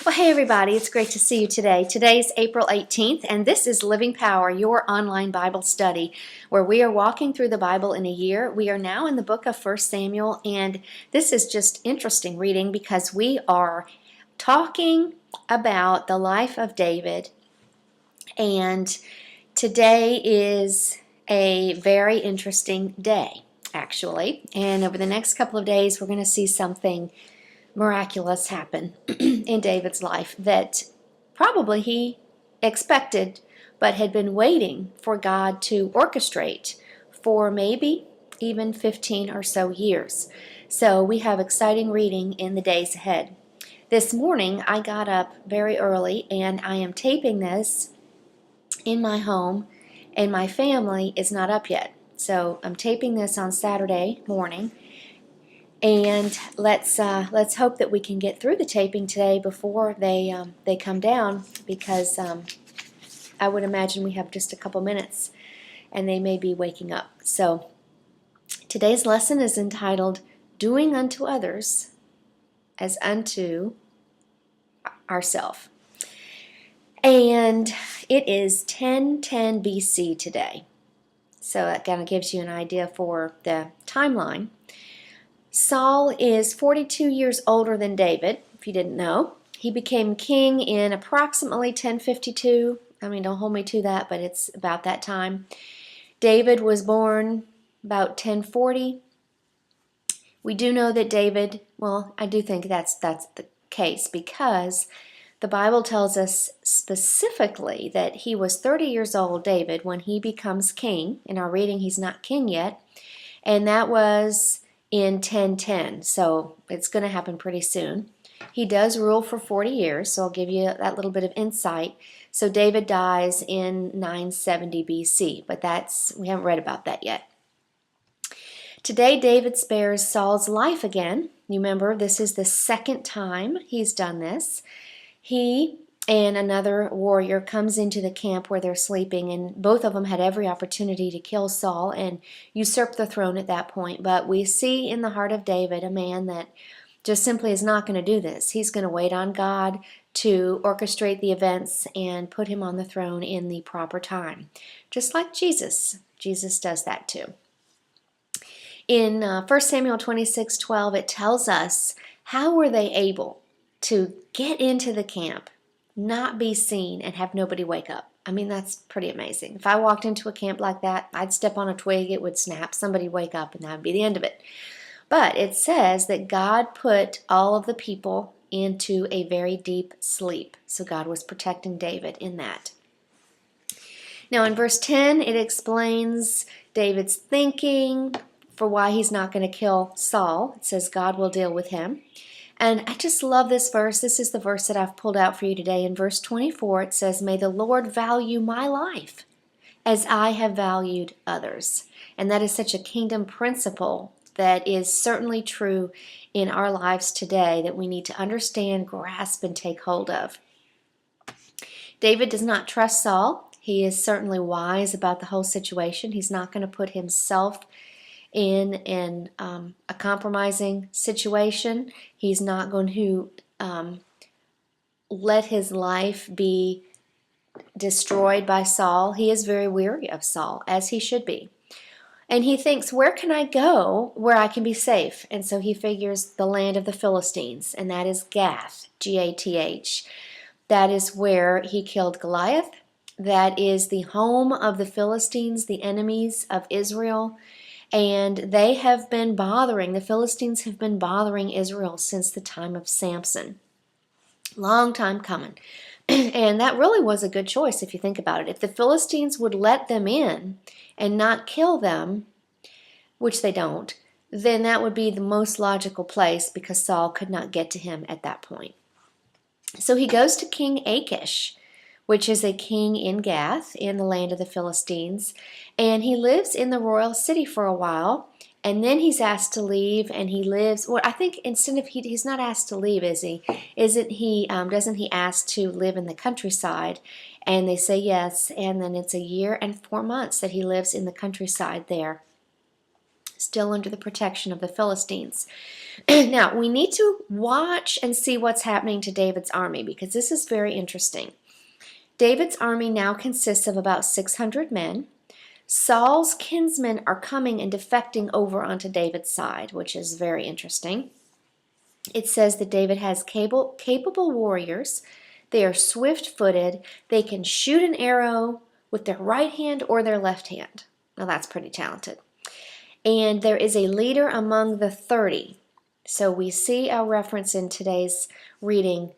Well, hey everybody, it's great to see you today. Today's April 18th, and this is Living Power, your online Bible study, where we are walking through the Bible in a year. We are now in the book of 1 Samuel, and this is just interesting reading because we are talking about the life of David, and today is a very interesting day, actually. And over the next couple of days, we're going to see something miraculous happen in David's life that probably he expected but had been waiting for God to orchestrate for maybe even 15 or so years. So we have exciting reading in the days ahead. This morning I got up very early and I am taping this in my home, and my family is not up yet. So I'm taping this on Saturday morning. And let's hope that we can get through the taping today before they come down, because I would imagine we have just a couple minutes and they may be waking up. So today's lesson is entitled "Doing unto others as unto ourselves," and it is 1010 BC today. So that kind of gives you an idea for the timeline. Saul is 42 years older than David, if you didn't know. He became king in approximately 1052. I mean, don't hold me to that, but it's about that time. David was born about 1040. We do know that David, well, I do think that's the case, because the Bible tells us specifically that he was 30 years old, David, when he becomes king. In our reading, he's not king yet, and that was in 1010, so it's going to happen pretty soon. He does rule for 40 years, so I'll give you that little bit of insight. So David dies in 970 BC, but we haven't read about that yet. Today David spares Saul's life again. You remember, this is the second time he's done this. He and another warrior comes into the camp where they're sleeping, and both of them had every opportunity to kill Saul and usurp the throne at that point. But we see in the heart of David a man that just simply is not going to do this. He's going to wait on God to orchestrate the events and put him on the throne in the proper time. Just like Jesus. Jesus does that too. In 1 Samuel 26:12, it tells us how were they able to get into the camp, not be seen, and have nobody wake up. I mean, that's pretty amazing. If I walked into a camp like that, I'd step on a twig, it would snap, somebody wake up, and that would be the end of it. But it says that God put all of the people into a very deep sleep. So God was protecting David in that. Now in verse 10, it explains David's thinking for why he's not going to kill Saul. It says God will deal with him. And I just love this verse. This is the verse that I've pulled out for you today. In verse 24, it says, "May the Lord value my life as I have valued others." And that is such a kingdom principle that is certainly true in our lives today, that we need to understand, grasp, and take hold of. David does not trust Saul. He is certainly wise about the whole situation. He's not going to put himself in a compromising situation. He's not going to let his life be destroyed by Saul. He is very weary of Saul, as he should be. And he thinks, where can I go where I can be safe? And so he figures the land of the Philistines, and that is Gath, Gath. That is where he killed Goliath. That is the home of the Philistines, the enemies of Israel. And the Philistines have been bothering Israel since the time of Samson. Long time coming. And that really was a good choice if you think about it. If the Philistines would let them in and not kill them, which they don't, then that would be the most logical place, because Saul could not get to him at that point. So he goes to King Achish, which is a king in Gath, in the land of the Philistines, and he lives in the royal city for a while, and then he's asked to leave, and he lives, well, I think instead of, he's not asked to leave, is he? Doesn't he ask to live in the countryside? And they say yes, and then it's a year and 4 months that he lives in the countryside there. still under the protection of the Philistines. Now, we need to watch and see what's happening to David's army because this is very interesting. David's army now consists of about 600 men. Saul's kinsmen are coming and defecting over onto David's side, which is very interesting. It says that David has capable warriors. They are swift-footed. They can shoot an arrow with their right hand or their left hand. Now, that's pretty talented. And there is a leader among the 30. So we see our reference in today's reading,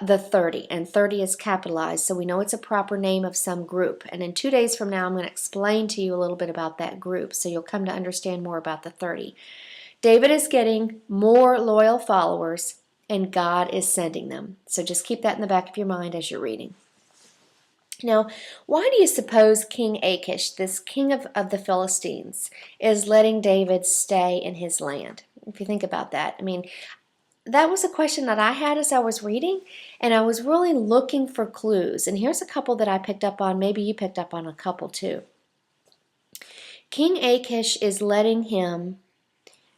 the 30, and 30 is capitalized, so we know it's a proper name of some group. And in 2 days from now, I'm going to explain to you a little bit about that group, so you'll come to understand more about the 30. David is getting more loyal followers, and God is sending them. So just keep that in the back of your mind as you're reading. Now, why do you suppose King Achish, this king of the Philistines, is letting David stay in his land? If you think about that, I mean, that was a question that I had as I was reading, and I was really looking for clues. And here's a couple that I picked up on. Maybe you picked up on a couple too. King Achish is letting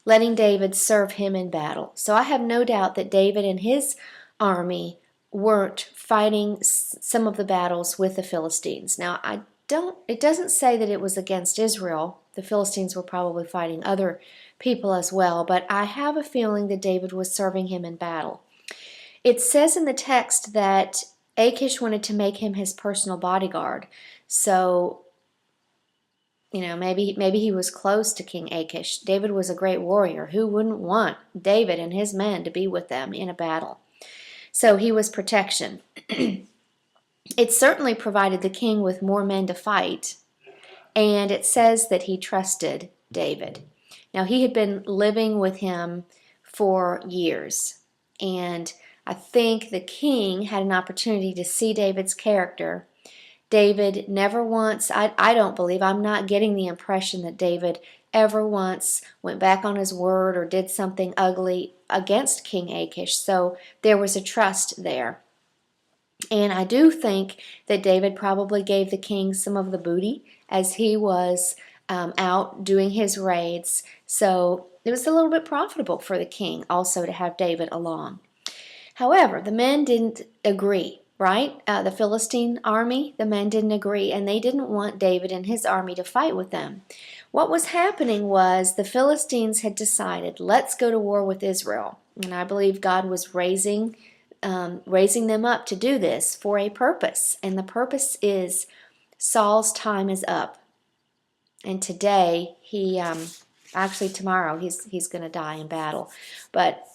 David serve him in battle. So I have no doubt that David and his army weren't fighting some of the battles with the Philistines. Now, it doesn't say that it was against Israel. The Philistines were probably fighting other people as well, but I have a feeling that David was serving him in battle. It says in the text that Achish wanted to make him his personal bodyguard. So, maybe he was close to King Achish. David was a great warrior. Who wouldn't want David and his men to be with them in a battle? So he was protection. It certainly provided the king with more men to fight, and it says that he trusted David. Now, he had been living with him for years, and I think the king had an opportunity to see David's character. David never once, I don't believe, I'm not getting the impression that David ever once went back on his word or did something ugly against King Achish. So there was a trust there. And I do think that David probably gave the king some of the booty as he was out doing his raids. So it was a little bit profitable for the king also to have David along. However, the men didn't agree, right? The Philistine army, the men didn't agree, and they didn't want David and his army to fight with them. What was happening was the Philistines had decided, let's go to war with Israel. And I believe God was raising them up to do this for a purpose. And the purpose is Saul's time is up. And today, tomorrow, he's going to die in battle. But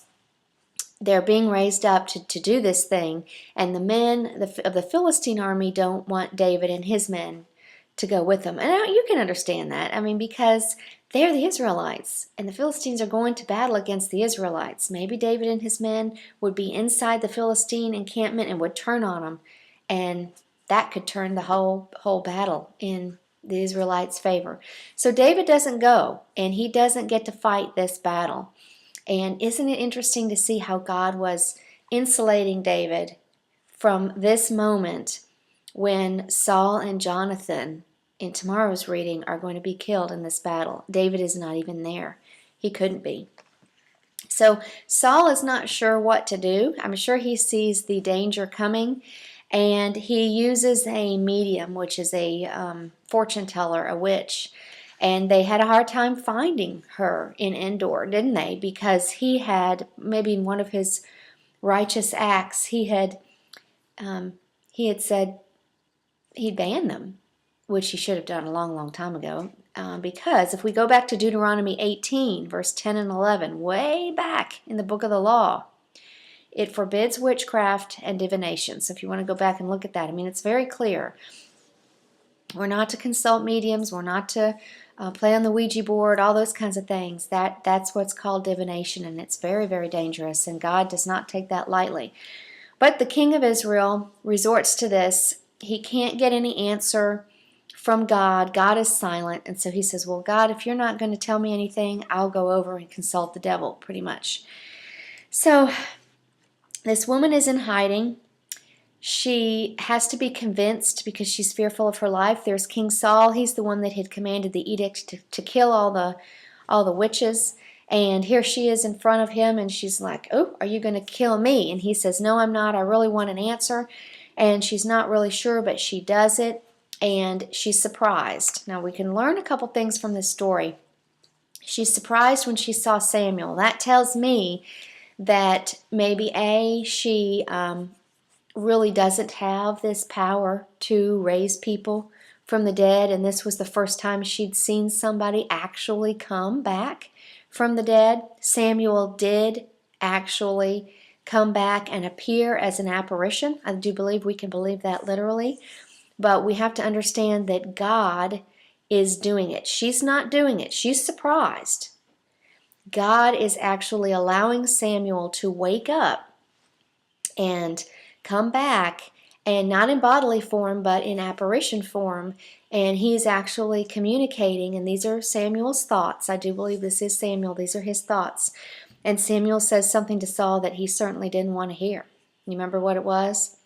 they're being raised up to do this thing. And the men of the Philistine army don't want David and his men to go with them. And you can understand that. I mean, because they're the Israelites, and the Philistines are going to battle against the Israelites. Maybe David and his men would be inside the Philistine encampment and would turn on them, and that could turn the whole battle in the Israelites' favor. So David doesn't go, and he doesn't get to fight this battle. And isn't it interesting to see how God was insulating David from this moment when Saul and Jonathan, in tomorrow's reading, are going to be killed in this battle? David is not even there. He couldn't be. So Saul is not sure what to do. I'm sure he sees the danger coming, and he uses a medium, which is a fortune teller, a witch. And they had a hard time finding her in Endor, didn't they? Because he had, maybe in one of his righteous acts, he had said he'd ban them, which he should have done a long, long time ago. Because if we go back to Deuteronomy 18, verse 10 and 11, way back in the book of the law, it forbids witchcraft and divination. So if you want to go back and look at that, I mean, it's very clear. We're not to consult mediums. We're not to play on the Ouija board, all those kinds of things. That's what's called divination, and it's very, very dangerous, and God does not take that lightly. But the king of Israel resorts to this. He can't get any answer from God. God is silent, and so he says, well, God, if you're not going to tell me anything, I'll go over and consult the devil, pretty much. So this woman is in hiding. She has to be convinced because she's fearful of her life. There's King Saul. He's the one that had commanded the edict to kill all all the witches. And here she is in front of him, and she's like, "Oh, are you going to kill me?" And he says, "No, I'm not. I really want an answer." And she's not really sure, but she does it, and she's surprised. Now, we can learn a couple things from this story. She's surprised when she saw Samuel. That tells me that maybe she really doesn't have this power to raise people from the dead, and this was the first time she'd seen somebody actually come back from the dead. Samuel did actually come back and appear as an apparition. I do believe we can believe that literally, but we have to understand that God is doing it. She's not doing it. She's surprised. God is actually allowing Samuel to wake up and come back, and not in bodily form, but in apparition form, and he's actually communicating, and these are Samuel's thoughts. I do believe this is Samuel. These are his thoughts. And Samuel says something to Saul that he certainly didn't want to hear. You remember what it was?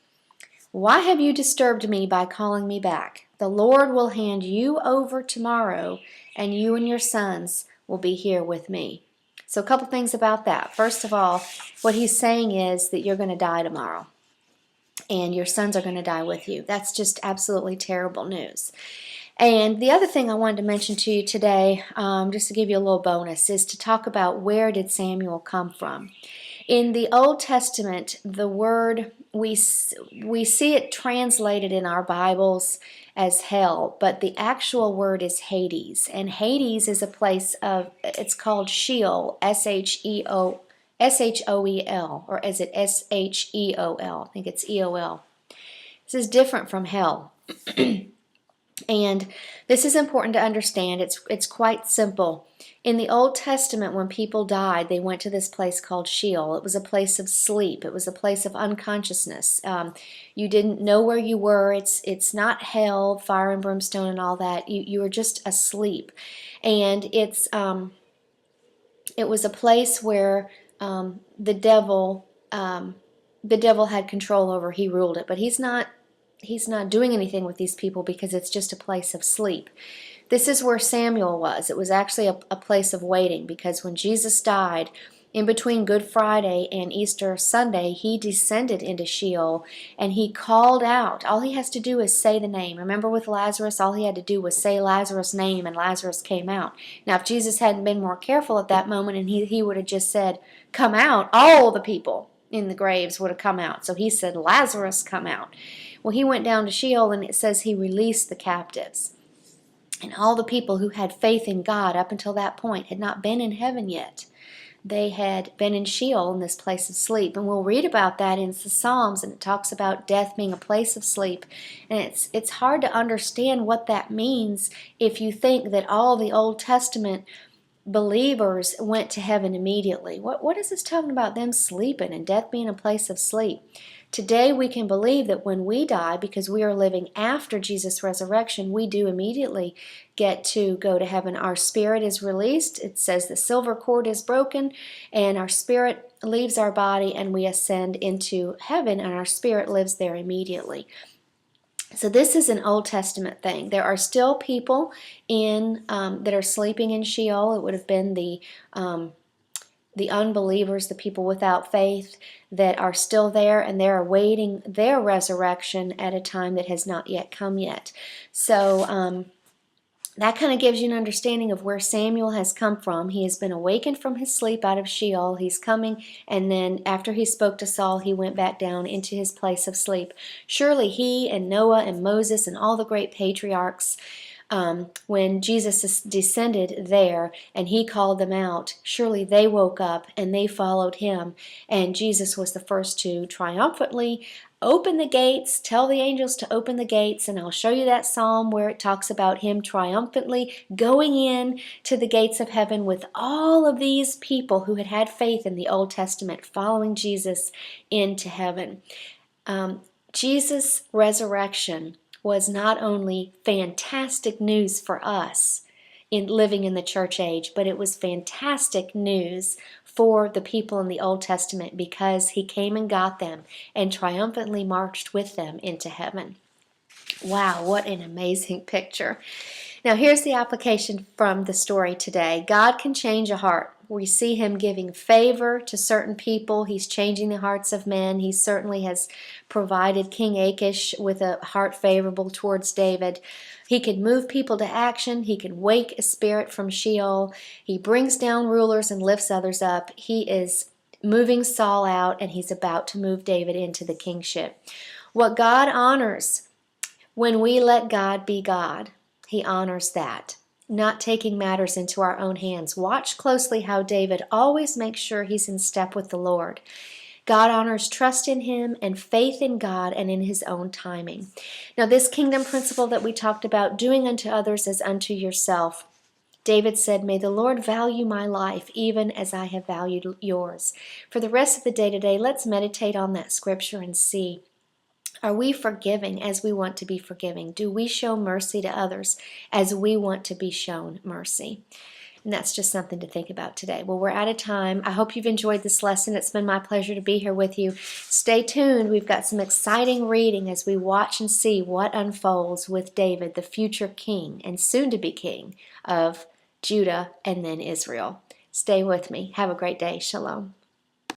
"Why have you disturbed me by calling me back? The Lord will hand you over tomorrow, and you and your sons will be here with me." So a couple things about that. First of all, what he's saying is that you're going to die tomorrow, and your sons are going to die with you. That's just absolutely terrible news. And the other thing I wanted to mention to you today, just to give you a little bonus, is to talk about where did Samuel come from. In the Old Testament, the word, we see it translated in our Bibles as hell, but the actual word is Hades. And Hades is a place of, it's called Sheol, S-H-O-E-L, or is it S-H-E-O-L? I think it's E-O-L. This is different from hell. And this is important to understand. It's quite simple. In the Old Testament, when people died, they went to this place called Sheol. It was a place of sleep. It was a place of unconsciousness. You didn't know where you were. It's not hell, fire and brimstone and all that. You were just asleep. And it was a place where the devil had control over. He ruled it, but he's not doing anything with these people because it's just a place of sleep. This is where Samuel was. It was actually a place of waiting, because when Jesus died, in between Good Friday and Easter Sunday, he descended into Sheol and he called out. All he has to do is say the name. Remember with Lazarus, all he had to do was say Lazarus' name and Lazarus came out. Now, if Jesus hadn't been more careful at that moment and he would have just said, "Come out," all the people in the graves would have come out. So he said, "Lazarus, come out." Well, he went down to Sheol, and it says he released the captives. And all the people who had faith in God up until that point had not been in heaven yet. They had been in Sheol, in this place of sleep. And we'll read about that in the Psalms, and it talks about death being a place of sleep. And it's hard to understand what that means if you think that all the Old Testament believers went to heaven immediately. What is this talking about, them sleeping and death being a place of sleep? Today we can believe that when we die, because we are living after Jesus' resurrection, we do immediately get to go to heaven. Our spirit is released. It says the silver cord is broken, and our spirit leaves our body, and we ascend into heaven, and our spirit lives there immediately. So this is an Old Testament thing. There are still people that are sleeping in Sheol. It would have been the unbelievers, the people without faith, that are still there, and they're awaiting their resurrection at a time that has not yet come yet. So that kind of gives you an understanding of where Samuel has come from. He has been awakened from his sleep out of Sheol. He's coming, and then after he spoke to Saul, he went back down into his place of sleep. Surely he and Noah and Moses and all the great patriarchs, when Jesus descended there and he called them out, surely they woke up and they followed him. And Jesus was the first to triumphantly open the gates, tell the angels to open the gates, and I'll show you that psalm where it talks about him triumphantly going in to the gates of heaven with all of these people who had had faith in the Old Testament, following Jesus into heaven. Jesus' resurrection was not only fantastic news for us in living in the church age, but it was fantastic news for the people in the Old Testament, because he came and got them and triumphantly marched with them into heaven. Wow, what an amazing picture. Now, here's the application from the story today. God can change a heart. We see him giving favor to certain people. He's changing the hearts of men. He certainly has provided King Achish with a heart favorable towards David. He can move people to action. He can wake a spirit from Sheol. He brings down rulers and lifts others up. He is moving Saul out, and he's about to move David into the kingship. What God honors when we let God be God, he honors that. Not taking matters into our own hands. Watch closely how David always makes sure he's in step with the Lord. God honors trust in him and faith in God and in his own timing. Now, this kingdom principle that we talked about, doing unto others as unto yourself, David said, "May the Lord value my life even as I have valued yours." For the rest of the day today, let's meditate on that scripture and see, are we forgiving as we want to be forgiving? Do we show mercy to others as we want to be shown mercy? And that's just something to think about today. Well, we're out of time. I hope you've enjoyed this lesson. It's been my pleasure to be here with you. Stay tuned. We've got some exciting reading as we watch and see what unfolds with David, the future king and soon to be king of Judah and then Israel. Stay with me. Have a great day. Shalom.